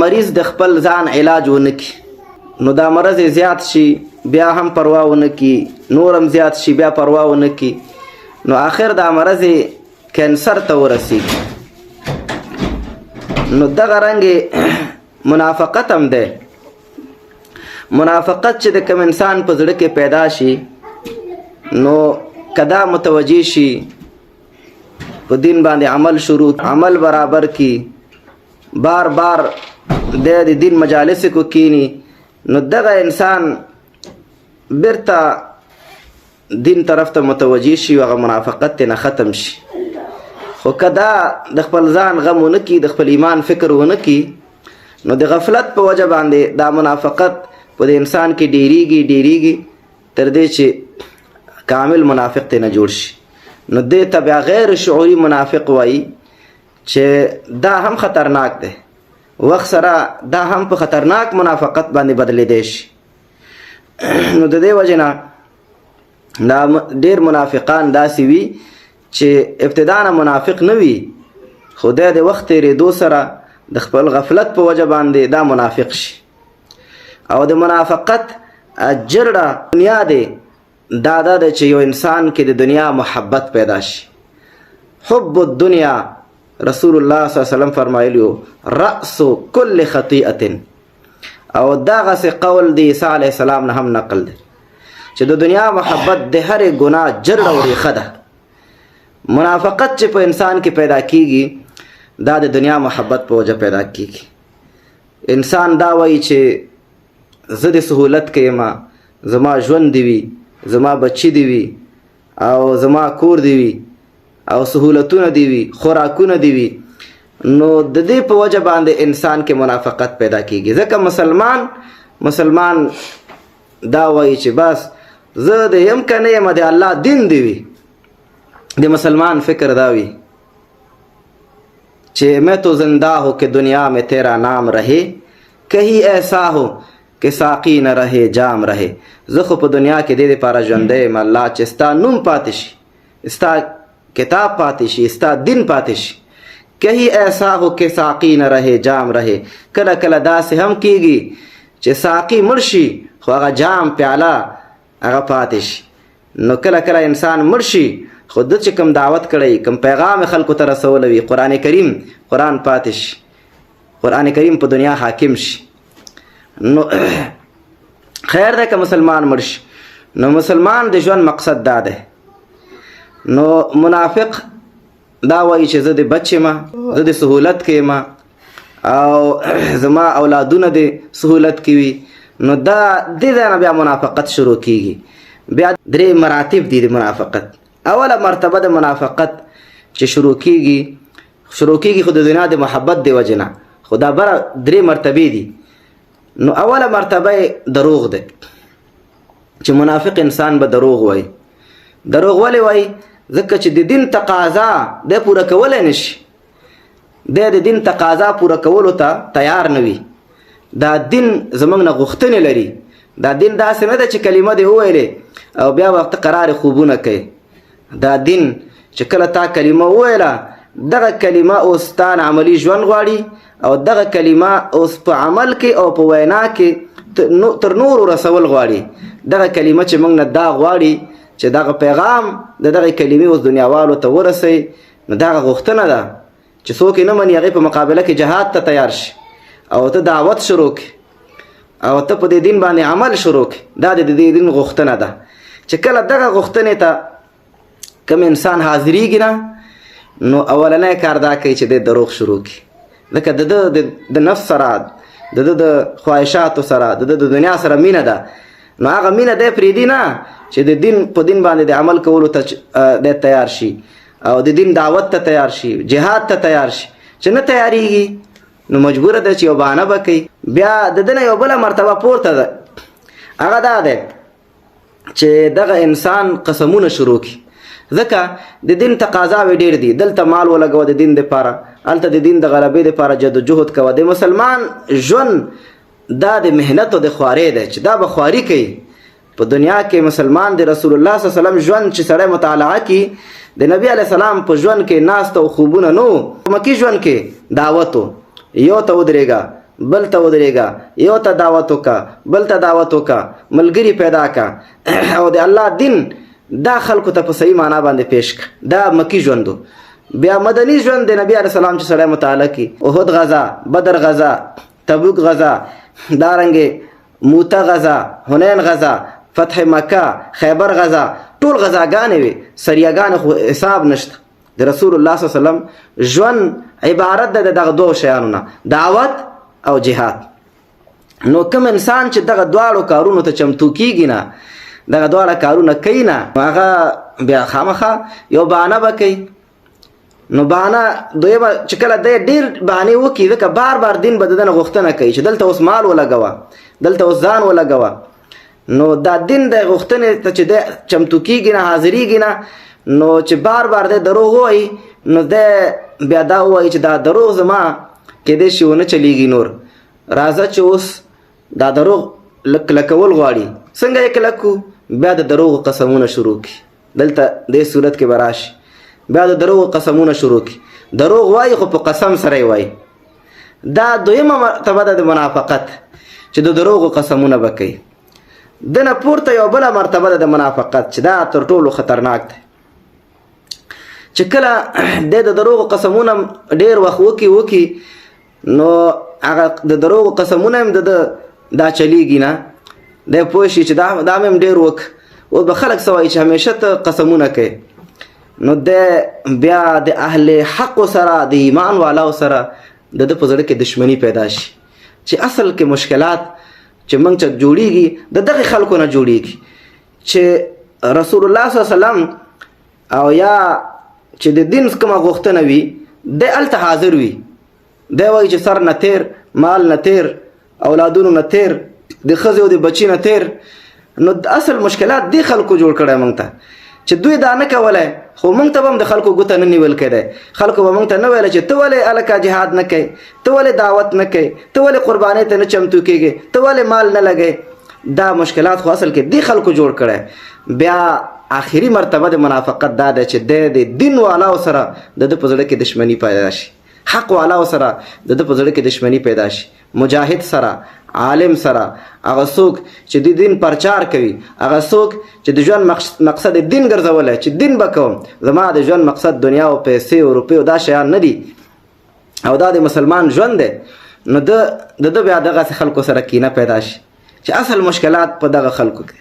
مریض د خپل ځان علاج ونه کړي نو دا مرض زیات شي بیا هم پروا ونه کړي، نور هم زیات شي بیا پروا ونه کړي، نو آخر دا مرض کینسر ته ورسیږي. نو دغه رنګې منافقت هم دی. منافقت چې د کوم انسان په زړه کې پیدا شي نو کدا متوجه شي په دین باندې عمل شروع، عمل برابر کی، بار بار د دین مجالس کو کینی، نو دغه انسان برته دین طرف ته متوجه شي او هغه منافقت نه ختم شي. خو کدا د خپل ځان غم ونه کی، د خپل ایمان فکر ونه کی، نو د غفلت په وجه باندې دا منافقت په د انسان کې ډیریږي تر دې چې کامل منافق ته نه جوړ شي. نو دې ته بیا غیر شعوري منافق وایي چې دا هم خطرناک دی. وخت سره دا هم په خطرناک منافقت باندې بدلېدی شي. نو د دې وجه نه دا ډېر منافقان داسې وي چې ابتدا نه منافق نه وي، خو د وخت تېرېدو سره د خپل غفلت په وجه باندې دا منافق شي. او د منافقت جرړه دنیا دی، دا ده چې یو انسان کې د دنیا محبت پیدا شي. حب الدنیا، رسول الله صلی الله علیه وسلم فرمایلیو رأس کل خطیئة. او دغسې قول د عیسی علیه السلام نه هم نقل دی چې د دنیا محبت د هرې ګناه جرړه او ریښه ده. منافقت چې په انسان کې پیدا کیږي دا د دنیا محبت په وجه پیدا کیږي. انسان دا وایي چې زه د سهولت کې یم، زما ژوند دی وي، زما بچی دی وي، او زما کور دی وي، او سهولتونه دی وي، خوراکونه دی وي، نو د دې په وجه باندې انسان کې منافقت پیدا کیږي. ځکه مسلمان دا وایي چې بس زه د یم که نه یم د الله دین دی وي. د مسلمان فکر دا وي چې میں تو زندہ ہو کہ دنیا میں تیرا نام رہے، کہیں ایسا ہو کہ ساقی نه رہے جام رہے. زه خو په دنیا کې دې دپاره ژوندی یم الله چې ستا نوم پاتې شي، ستا کتاب پاتې شي، ستا دین پاتې شي. کہیں ایسا ہو کہ ساقی نه رہے جام رہے. کله کله داسې هم کیږي چې ساقی مړ شي خو هغه جام پیاله هغه پاتې شي. نو کله کله انسان مړ شي خو د چې کوم دعوت کړی، کوم پیغام خلکو ته رسولی وي، قرآن کریم پاتې شي، قرآن کریم په دنیا حاکم شي. نو خیر ده که مسلمان مړ شي. نو مسلمان د ژوند مقصد دا ده. نو منافق دا وایي چې زه د بچ یم، زه د سهولت کې یم، او زما اولادونه د سهولت کې وي. نو دا دې ځای نه بیا منافقت شروع کیږي. بیا 3 مراتب دي د منافقت. اوله مرتبه د منافقت چې شروع کیږي خو د دنیا د محبت دی وجه نه، خو دا بره 3 مرتبې دي. نو اوله مرتبه دروغ ده چې منافق انسان به دروغ وایي. دروغ ولې وایي؟ ځکه چې د دین تقاضا د پوره کولی نشي، د دین تقاضا پوره کولو ته تیار نه وي. دا دین زموږ نه غوښتنې لري. دا دین داسې نه ده چې کلمه دې وویلې او بیا وخت قرار خوبونه کوي. دا دین چې کله تا کلمه وویله، دغه کلمه اوس تا نه عملي ژوند غواړي، او دغه کلمه اوس په عمل کې او په وینا کې تر نورو رسول غواړي. دغه کلمه چې موږ نه دا غواړي چې دغه پیغام د دغه کلمې اوس دنیاوالو ته ورسوي، نو دغه غوښتنه ده چې څوک یې نه مني هغې په مقابله کې جهاد ته تیار شي، او ته دعوت شروع کړي، او ته په دې دین باندې عمل شروع کړي. دا د دې دین غوښتنه ده. چې کله دغه غوښتنې ته کوم انسان حاضریږي نه، نو اولنی کار دا کوي چې د دروغ شروع کړي. ځکه د نفس سره، د خواهشاتو سره، د دنیا سره مینه ده. نو هغه مینه دی پرېږدي نه چې د دین په دین باندې د عمل کولو ته دی تیار شي، او د دین دعوت ته تیار شي، جهاد ته تیار شي. چې نه تیاریږي نو مجبوره ده چې یو بهانه به کوي. بیا د ده نه یو بله مرتبه پورته ده. هغه دا دی چې دغه انسان قسمونه شروع کړي. ځکه د دین تقاضاوې ډېر دي. دلته مال ولګوه د دین دپاره، هلته د دین د غلبې دپاره جدوجهد کوه. د مسلمان ژوند دا د محنت او د خوارۍ دی چې دا به خواري کوي. په دنیا کې مسلمان د رسول الله صلی الله علیه وسلم ژوند چې سړی مطالعه کړي، د نبی علیه السلام په ژوند کې ناست او خوبونه نو. مکي ژوند کې دعوت و، یو ته ودرېږه، بل ته ودرېږه، یو ته دعوت وکړه، بل ته دعوت وکړه، ملګري پیدا کړه او د الله دین دا خلکو ته په صحیح معنا باندې پیش کړه. دا مکی ژوند. بیا مدني ژوند د نبی علیه السلام چې سړی مطالعه کړي، احد غزا، بدر غزا، تبوک غزا، دارنګې موته غزا، حنین غزا، فتح مکه، خیبر غزا، ټول غزاګانې وي، سریاګانې خو حساب نشته. د رسول الله صلی الله علیه وسلم ژوند عبارت ده د دغه دوه شیانو نه، دعوت او جهاد. نو کوم انسان چې دغه دواړو کارونو ته چمتو کیږي نه، دغه دواړه کارونه کوي نه، هغه بیا خامخا یو بهانه به کوي. نو بهانه دویمه چې کله دی ډېر بهانې وکړي، ځکه بار بار دین به د ده نه غوښتنه کوي چې دلته اوس مال ولګوه، دلته اوس ځان ولګوه. نو دا دین د غوښتنې ته چې دی چمتو کیږي نه، حاضریږي نه، نو چې بار بار دی دروغ ووایي، نو دی بیا دا ووایي چې دا دروغ زما کیدای شي ونه چلیږي نور، راځه چې اوس دا دروغ کلکول غواړي. څنګه یې کلکو؟ بیا د دروغو قسمونه شروع کړي. دلته دې صورت کې به راشي، بیا د دروغو قسمونه شروع کړي. دروغ وایي خو په قسم سره یې وایي. دا دویمه مرتبه ده د منافقت چې د دروغو قسمونه به کوي. دنه پورته یو بله مرتبه ده د منافقت چې دا تر ټولو خطرناک ده، چې کله د دروغو قسمونه ډېر وخت وکي نو هغه د دروغو قسمونه هم دا چلیږي نه، دی پوه شي چې دا مې هم ډېر وک. اوس به خلک څه وایي چې همیشه ته قسمونه کوي. نو دی بیا د اهل حقو سره، د ایمان والاو سره د ده په زړه کې دشمني پیدا شي، چې اصل کې مشکلات چې موږ ته جوړیږي د دغه خلکو نه جوړیږي چې رسول الله صلی الله علیه وسلم او یا چې د دین کومه غوښتنه وي دی هلته حاضر وي. دی وایي چې سر نه تیر، مال نه تیر، اولادونو نه تیر، د ښځې او د بچي نه تیر. نو اصل مشکلات دی خلکو جوړ کړی موږ ته چې دوی دا نه کولی، خو موږ ته به هم د خلکو ګوته نه نیول کېدی. خلکو به موږ ته نه ویله چې ته ولې هلکه جهاد نه کوې، ته ولې دعوت نه کوې، ته ولې قربانۍ ته نه چمتو کېږې، ته ولې مال نه لګوې. دا مشکلات خو اصل کې دی خلکو جوړ کړی. بیا آخري مرتبه د منافقت دا ده چې د دین والاو سره د ده په زړه کې دشمني پیدا شي، حق والاو سره د ده په زړه کې دشمني پیدا شي، مجاهد سره، عالم سره، هغه څوک چې د دین پرچار کوي، هغه څوک چې د ژوند مقصد دین ګرځولی چې دین به کوم، زما د ژوند مقصد دنیا او پیسې او روپۍ او دا شیان نه دي او دا د مسلمان ژوند دی. نو د ده بیا دغسې خلکو سره کینه پیدا شي چې اصل مشکلات په دغه خلکو کې